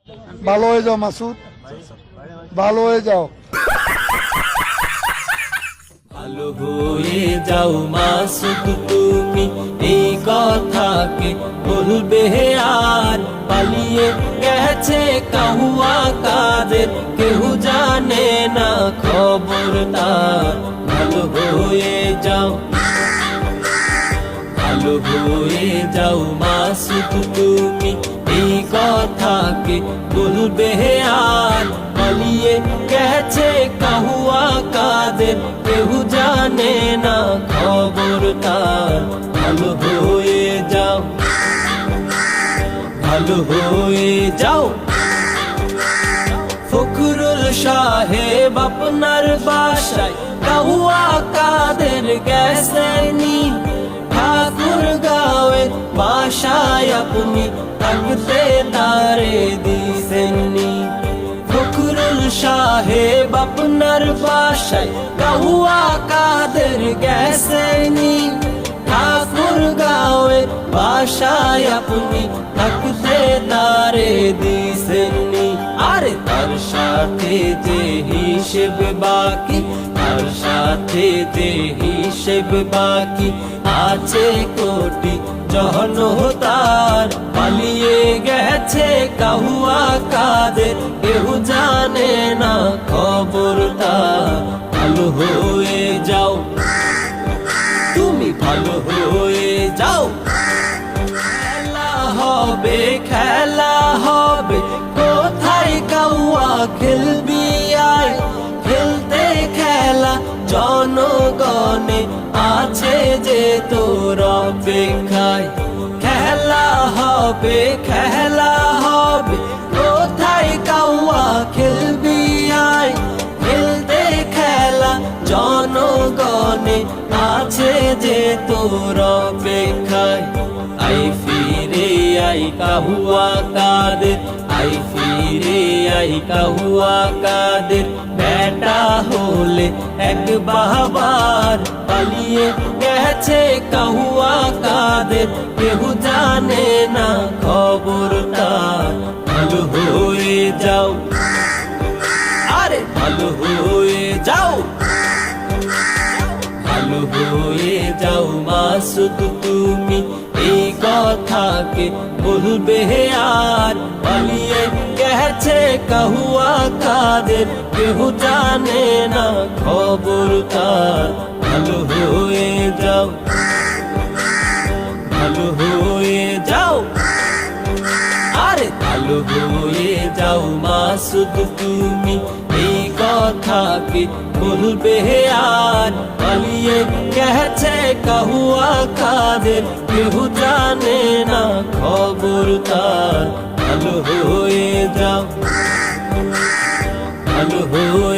ভালো হয়ে যাও মাসুদ, ভালো হয়ে যাও। ভালো হয়ে যাও মাসুদ তুমি, এই কথাকে বলবে আর? পালিয়ে গেছে কাহুয়া কাদের, কেউ জানে না খবর তার। ভালো হয়ে যাও, ভালো হয়ে যাও মাসুদ তুমি, এই কথাকে বলবে আর? পালিয়ে গেছে কাহুয়া কাদের, কেউ জানে না খবর তার। ভালো হয়ে যাও, ভালো হয়ে যাও। ফখরুল সাহেব আপনার বাসায় কাহুয়া কাদের গেছেনি, ঠাকুর গাঁয়ের বাসায় আপনি থাকতে তারে দিছেননি। ফখরুল সাহেব আপনার বাসায় কাহুয়া কাদের গেছেনি, ঠাকুর গাঁয়ের বাসায় আপনি থাকতে তারে দিছেননি। আরে তার সাথে যে হিসেব বাকি, তার সাথে যে হিসেব বাকি আছে কোটি জনতার। পালিয়ে গেছে কাহুয়া কাদের, কেউ জানে না খবর তার। ভালো হয়ে যাও তুমি, ভালো হয়ে যাও। খেলা হবে, খেলা হবে, কোথায় কাহুয়া খেলবি আয়? খেলতে খেলা জনগণে আছে যে তোর অপেক্ষায়। খেলা হবে, খেলা হবে, কোথায় কাহুয়া খেলবি আয়? খেলতে খেলা জনগণে আছে যে তোর অপেক্ষায়। আই ফিরে আই কাহুয়া কাদের, আই ফিরে আই কাহুয়া কাদের। বেটা হলে এক বাবার, পালিয়ে গেছে কাহুয়া কাদের, কেউ জানে না খবর তার। ভালো হয়ে যাও, আরে ভালো হয়ে যাও, ভালো হয়ে যাও মাসুদ তুমি, এই কথাকে বলবে আর? পালিয়ে গেছে কাহুয়া কাদের, কেউ জানে না খবর তার। ভালো হয়ে যাও, ভালো হয়ে যাও, আরে ভালো হয়ে যাও মাসুদ তুমি, এই কথাকে বলবে আর? পালিয়ে গেছে কাহুয়া কাদের, কেউ জানে না খবর তার। ভালো হয়ে যাও, ভালো হয়ে